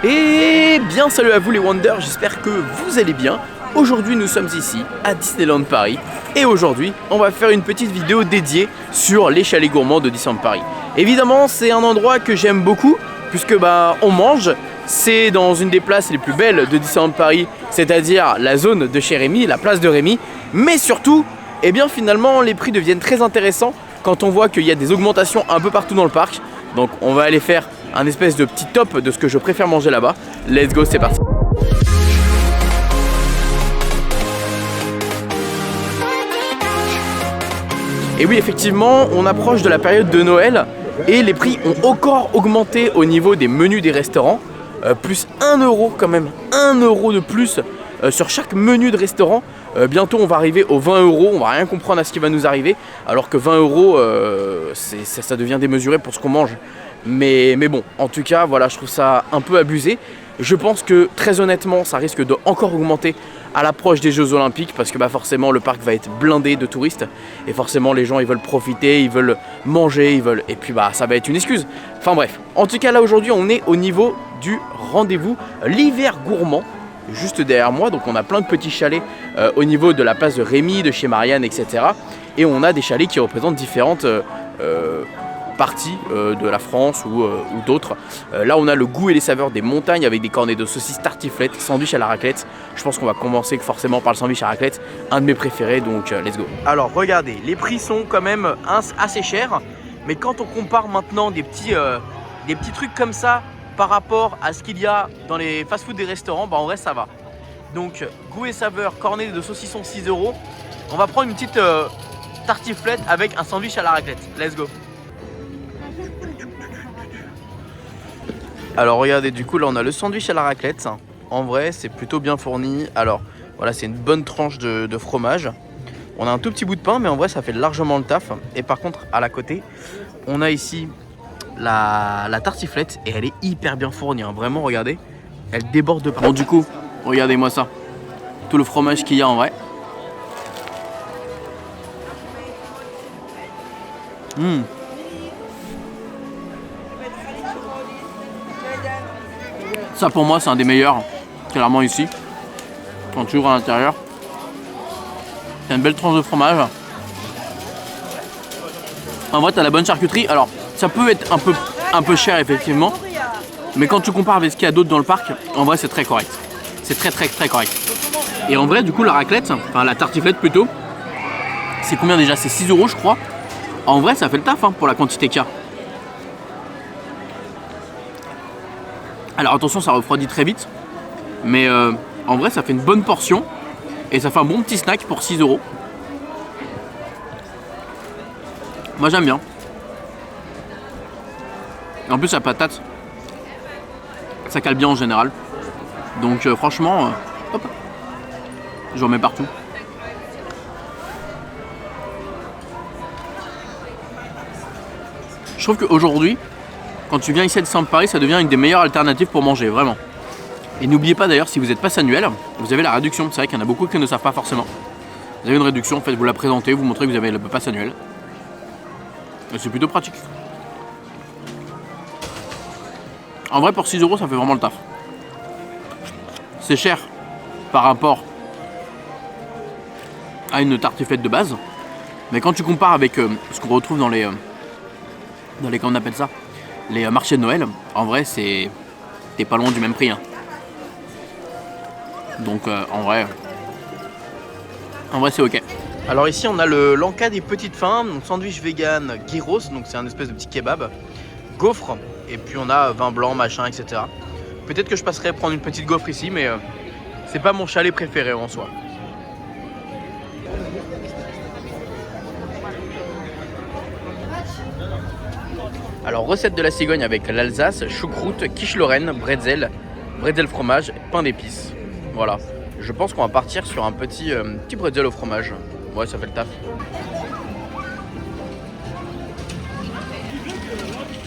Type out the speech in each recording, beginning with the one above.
Et bien salut à vous les Wonders, j'espère que vous allez bien. Aujourd'hui nous sommes ici à Disneyland Paris et aujourd'hui on va faire une petite vidéo dédiée sur les chalets gourmands de Disneyland Paris. Évidemment c'est un endroit que j'aime beaucoup puisque on mange. C'est dans une des places les plus belles de Disneyland Paris, c'est-à-dire la zone de chez Rémi, la place de Rémi. Mais surtout, eh bien finalement les prix deviennent très intéressants quand on voit qu'il y a des augmentations un peu partout dans le parc. Donc on va aller faire un espèce de petit top de ce que je préfère manger là-bas. Let's go, c'est parti. Et oui, effectivement, on approche de la période de Noël et les prix ont encore augmenté au niveau des menus des restaurants. Plus 1 euro quand même, 1 euro de plus sur chaque menu de restaurant. Bientôt on va arriver aux 20 euros, on va rien comprendre à ce qui va nous arriver. Alors que 20 euros, ça devient démesuré pour ce qu'on mange. Mais bon, en tout cas, voilà, je trouve ça un peu abusé. Je pense que très honnêtement, ça risque de encore augmenter à l'approche des Jeux Olympiques parce que forcément le parc va être blindé de touristes et forcément les gens ils veulent profiter, ils veulent manger, et puis ça va être une excuse. Enfin bref, en tout cas là aujourd'hui on est au niveau du rendez-vous l'hiver gourmand juste derrière moi, donc on a plein de petits chalets au niveau de la place de Rémi, de chez Marianne, etc. Et on a des chalets qui représentent différentes parties de la France ou d'autres. Là on a le goût et les saveurs des montagnes avec des cornets de saucisses tartiflettes, sandwich à la raclette. Je pense qu'on va commencer forcément par le sandwich à la raclette, un de mes préférés, donc let's go. Alors regardez, les prix sont quand même assez chers, mais quand on compare maintenant des petits trucs comme ça par rapport à ce qu'il y a dans les fast-food des restaurants, en vrai ça va. Donc goût et saveur, cornet de saucisson 6 euros. On va prendre une petite tartiflette avec un sandwich à la raclette. Let's go. Alors regardez, du coup là on a le sandwich à la raclette. En vrai c'est plutôt bien fourni. Alors voilà, c'est une bonne tranche de fromage. On a un tout petit bout de pain, mais en vrai ça fait largement le taf. Et par contre à la côté on a ici la tartiflette et elle est hyper bien fournie, Vraiment regardez, elle déborde de pain. Bon du coup regardez moi ça, tout le fromage qu'il y a en vrai. Ça pour moi c'est un des meilleurs, clairement ici. Quand tu ouvres à l'intérieur, t'as une belle tranche de fromage. En vrai t'as la bonne charcuterie. Alors ça peut être un peu cher effectivement, mais quand tu compares avec ce qu'il y a d'autre dans le parc, en vrai c'est très correct. C'est très correct. Et en vrai du coup la raclette, enfin la tartiflette plutôt, c'est combien déjà? C'est 6 euros je crois. En vrai ça fait le taf pour la quantité qu'il y a. Alors attention, ça refroidit très vite, mais en vrai ça fait une bonne portion et ça fait un bon petit snack pour 6 euros. Moi j'aime bien. En plus la patate, ça cale bien en général. Donc franchement, hop, j'en mets partout. Je trouve qu'aujourd'hui, quand tu viens ici à Disneyland Paris, ça devient une des meilleures alternatives pour manger, vraiment. Et n'oubliez pas d'ailleurs, si vous êtes pass annuel, vous avez la réduction. C'est vrai qu'il y en a beaucoup qui ne savent pas forcément. Vous avez une réduction, en fait, vous la présentez, vous montrez que vous avez le pass annuel. Et c'est plutôt pratique. En vrai, pour 6 euros, ça fait vraiment le taf. C'est cher par rapport à une tartiflette de base. Mais quand tu compares avec ce qu'on retrouve dans les comment on appelle ça, les marchés de Noël, en vrai t'es pas loin du même prix. Donc en vrai c'est ok. Alors ici on a l'encas des petites fins, donc sandwich vegan gyros, donc c'est un espèce de petit kebab, gaufre, et puis on a vin blanc, machin, etc. Peut-être que je passerai prendre une petite gaufre ici, mais c'est pas mon chalet préféré en soi. Alors recette de la cigogne avec l'Alsace, choucroute, quiche Lorraine, bretzel fromage, pain d'épices. Voilà, je pense qu'on va partir sur un petit bretzel au fromage. Ouais, ça fait le taf.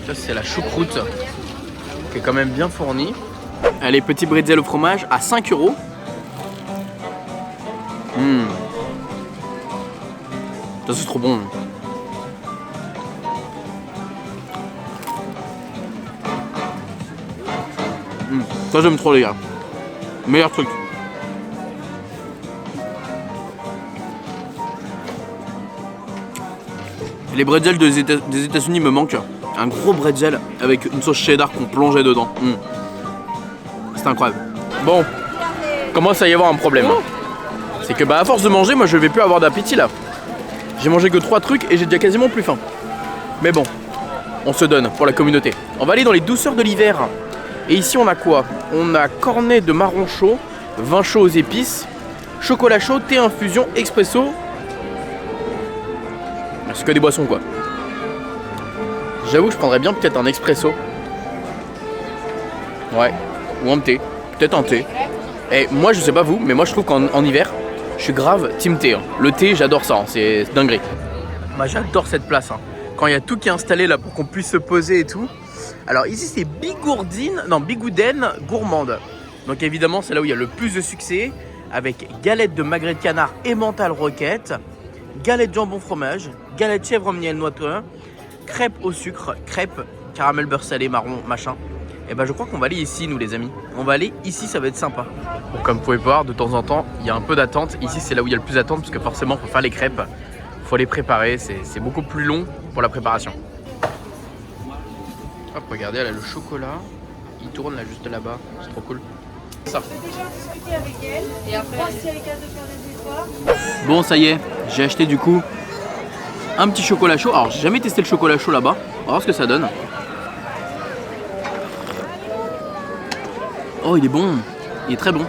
Ça c'est la choucroute qui est quand même bien fournie. Allez, petit bretzel au fromage à 5 euros. Ça c'est trop bon. Ça j'aime trop les gars. Meilleur truc. Les bretzels des États-Unis me manquent. Un gros bretzel avec une sauce cheddar qu'on plongeait dedans. C'est incroyable. Bon, commence à y avoir un problème. C'est que à force de manger, moi je vais plus avoir d'appétit là. J'ai mangé que 3 trucs et j'ai déjà quasiment plus faim. Mais bon, on se donne pour la communauté. On va aller dans les douceurs de l'hiver. Et ici on a quoi? On a cornet de marron chaud, vin chaud aux épices, chocolat chaud, thé infusion, expresso. C'est que des boissons quoi. J'avoue que je prendrais bien peut-être un expresso. Ouais, ou un thé. Peut-être un thé. Et moi je sais pas vous, mais moi je trouve qu'en hiver, je suis grave team thé. Le thé j'adore ça, c'est dinguerie. Moi j'adore cette place. Quand il y a tout qui est installé là pour qu'on puisse se poser et tout. Alors ici c'est Bigouden gourmande. Donc évidemment c'est là où il y a le plus de succès. Avec galette de magret de canard et mental roquette. Galette jambon fromage, galette chèvre miel noix de coin, crêpes au sucre, crêpes caramel beurre salé marron machin. Et je crois qu'on va aller ici nous les amis. On va aller ici, ça va être sympa. Bon, comme vous pouvez voir, de temps en temps il y a un peu d'attente. Ici c'est là où il y a le plus d'attente parce que forcément pour faire les crêpes, faut les préparer, c'est beaucoup plus long pour la préparation. Hop, regardez, elle a le chocolat, il tourne là juste là-bas, c'est trop cool. Ça. Bon ça y est, j'ai acheté du coup un petit chocolat chaud. Alors j'ai jamais testé le chocolat chaud là-bas, on va voir ce que ça donne. Oh il est bon, il est très bon.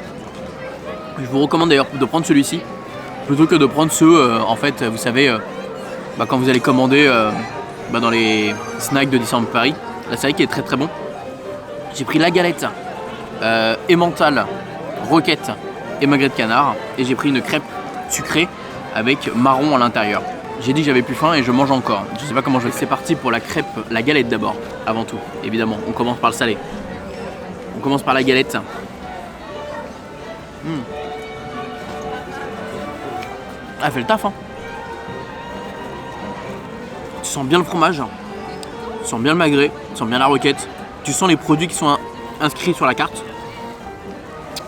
Je vous recommande d'ailleurs de prendre celui-ci plutôt que de prendre ceux en fait vous savez quand vous allez commander dans les snacks de Disneyland Paris. Là c'est vrai qu'il est très très bon. J'ai pris la galette emmental, roquette et magret de canard et j'ai pris une crêpe sucrée avec marron à l'intérieur. J'ai dit que j'avais plus faim et je mange encore. Je sais pas comment je vais. C'est parti pour la crêpe, la galette d'abord, avant tout. Évidemment, on commence par le salé. On commence par la galette. Elle fait le taf Tu sens bien le fromage, tu sens bien le magret, tu sens bien la roquette, tu sens les produits qui sont inscrits sur la carte.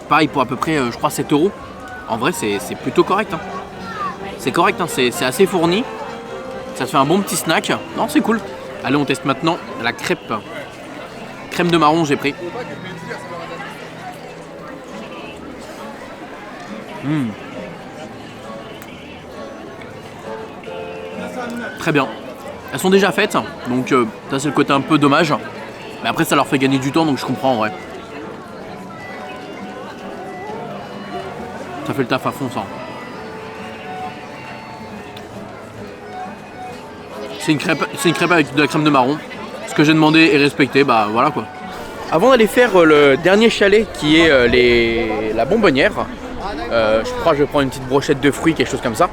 Pareil pour à peu près je crois 7 €. En vrai c'est plutôt correct. C'est correct, c'est assez fourni. Ça te fait un bon petit snack. Non c'est cool. Allez on teste maintenant la crêpe. Crème de marron j'ai pris. Très bien. Elles sont déjà faites, donc ça c'est le côté un peu dommage. Mais après ça leur fait gagner du temps, donc je comprends en vrai. Ça fait le taf à fond ça. C'est une crêpe avec de la crème de marron. Ce que j'ai demandé est respecté, voilà quoi. Avant d'aller faire le dernier chalet qui est la bonbonnière, je crois que je vais prendre une petite brochette de fruits, quelque chose comme ça.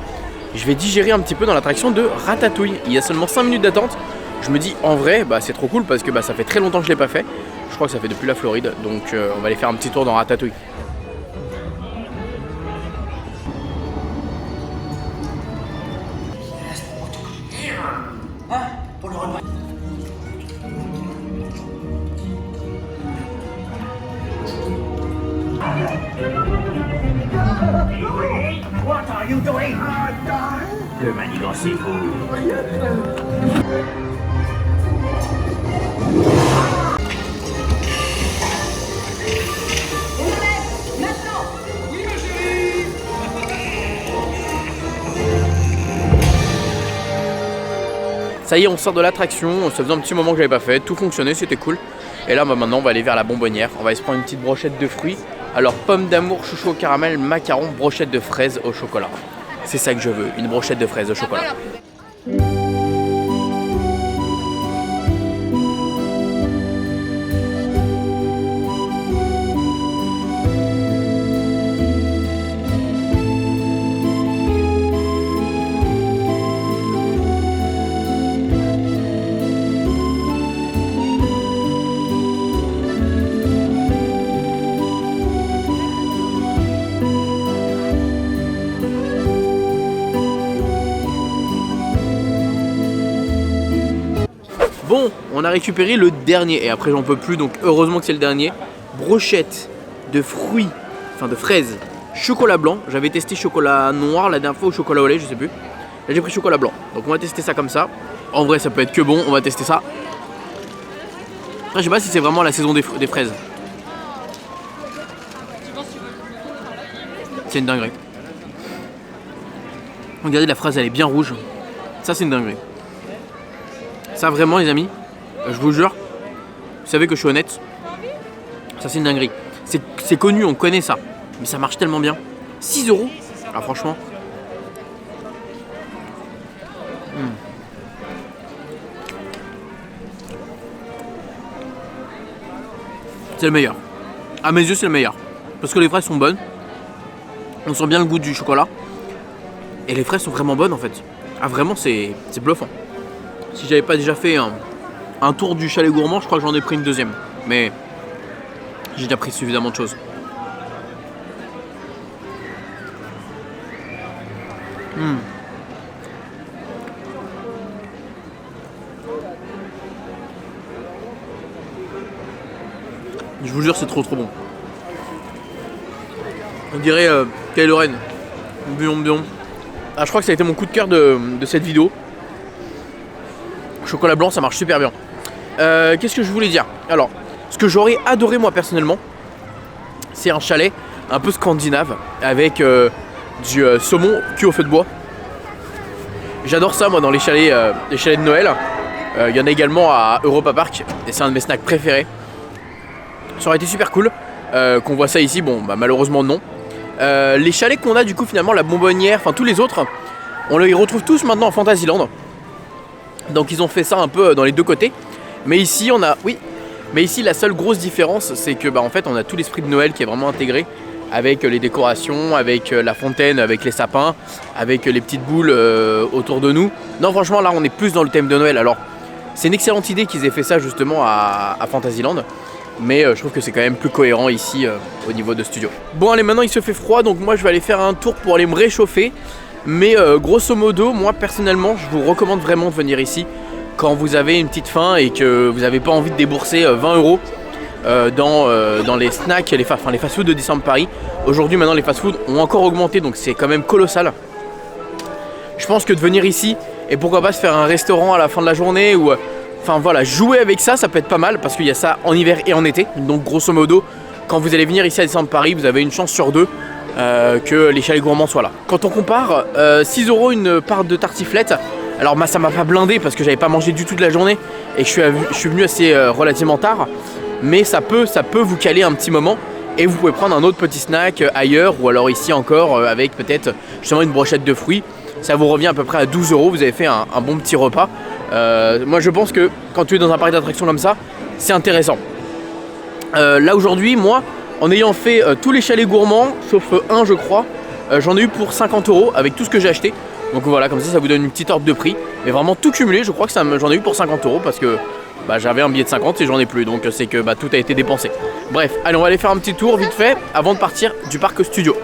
Je vais digérer un petit peu dans l'attraction de Ratatouille. Il y a seulement 5 minutes d'attente. Je me dis en vrai c'est trop cool parce que ça fait très longtemps que je l'ai pas fait. Je crois que ça fait depuis la Floride, donc on va aller faire un petit tour dans Ratatouille. Le manigancez-vous. Ça y est, on sort de l'attraction, ça faisait un petit moment que j'avais pas fait, tout fonctionnait, c'était cool. Et là maintenant on va aller vers la bonbonnière, on va aller se prendre une petite brochette de fruits. Alors pomme d'amour, chouchou au caramel, macaron, brochette de fraises au chocolat. C'est ça que je veux, une brochette de fraises au chocolat. Bon, on a récupéré le dernier et après j'en peux plus, donc heureusement que c'est le dernier. brochette de fruits, enfin de fraises, chocolat blanc. J'avais testé chocolat noir la dernière fois ou chocolat au lait, je sais plus. Là j'ai pris chocolat blanc. Donc on va tester ça comme ça. En vrai ça peut être que bon, on va tester ça. Après je sais pas si c'est vraiment la saison des fraises. C'est une dinguerie. Regardez, la fraise elle est bien rouge. Ça c'est une dinguerie. Ça vraiment les amis, je vous jure, vous savez que je suis honnête. Ça c'est une dinguerie. C'est connu, on connaît ça. Mais ça marche tellement bien. 6 €. Ah franchement. C'est le meilleur. À mes yeux c'est le meilleur. Parce que les fraises sont bonnes. On sent bien le goût du chocolat. Et les fraises sont vraiment bonnes en fait. Ah vraiment c'est bluffant. Si j'avais pas déjà fait un tour du chalet gourmand, je crois que j'en ai pris une deuxième. Mais j'ai déjà pris suffisamment de choses. Je vous jure c'est trop bon. On dirait Kylo Ren. Bien. Ah, je crois que ça a été mon coup de cœur de cette vidéo. Chocolat blanc ça marche super bien. Qu'est-ce que je voulais dire? Alors, ce que j'aurais adoré moi personnellement, c'est un chalet un peu scandinave avec du saumon cuit au feu de bois. J'adore ça moi dans les chalets de Noël. Il y en a également à Europa Park et c'est un de mes snacks préférés. Ça aurait été super cool qu'on voit ça ici, bon bah malheureusement non. Les chalets qu'on a du coup finalement, la Bonbonnière, enfin tous les autres, on les retrouve tous maintenant en Fantasyland. Donc ils ont fait ça un peu dans les deux côtés. Mais ici on a, oui, mais ici la seule grosse différence c'est que bah en fait on a tout l'esprit de Noël qui est vraiment intégré. Avec les décorations, avec la fontaine, avec les sapins, avec les petites boules autour de nous. Non franchement là on est plus dans le thème de Noël. Alors c'est une excellente idée qu'ils aient fait ça justement à Fantasyland. Mais je trouve que c'est quand même plus cohérent ici au niveau de studio. Bon allez, maintenant il se fait froid donc moi je vais aller faire un tour pour aller me réchauffer. Mais grosso modo, moi personnellement je vous recommande vraiment de venir ici quand vous avez une petite faim et que vous n'avez pas envie de débourser 20 € dans les snacks, les fast-food de Disneyland Paris. Aujourd'hui maintenant les fast-food ont encore augmenté donc c'est quand même colossal. Je pense que de venir ici et pourquoi pas se faire un restaurant à la fin de la journée ou... Enfin voilà, jouer avec ça, ça peut être pas mal parce qu'il y a ça en hiver et en été. Donc grosso modo, quand vous allez venir ici à Disneyland Paris, vous avez une chance sur deux que les chalets gourmands soient là. Quand on compare, 6 € une part de tartiflette. Alors moi ça m'a pas blindé parce que j'avais pas mangé du tout de la journée et je suis venu assez relativement tard. Mais ça peut vous caler un petit moment et vous pouvez prendre un autre petit snack ailleurs ou alors ici encore avec peut-être justement une brochette de fruits. Ça vous revient à peu près à 12 €, vous avez fait un bon petit repas. Moi je pense que quand tu es dans un parc d'attractions comme ça, c'est intéressant. Là aujourd'hui, moi, en ayant fait tous les chalets gourmands, sauf un je crois, j'en ai eu pour 50 € avec tout ce que j'ai acheté. Donc voilà, comme ça vous donne une petite ordre de prix. Mais vraiment tout cumulé, je crois que j'en ai eu pour 50 € parce que bah, j'avais un billet de 50 et j'en ai plus. Donc c'est que bah, tout a été dépensé. Bref, allez on va aller faire un petit tour vite fait avant de partir du parc studio.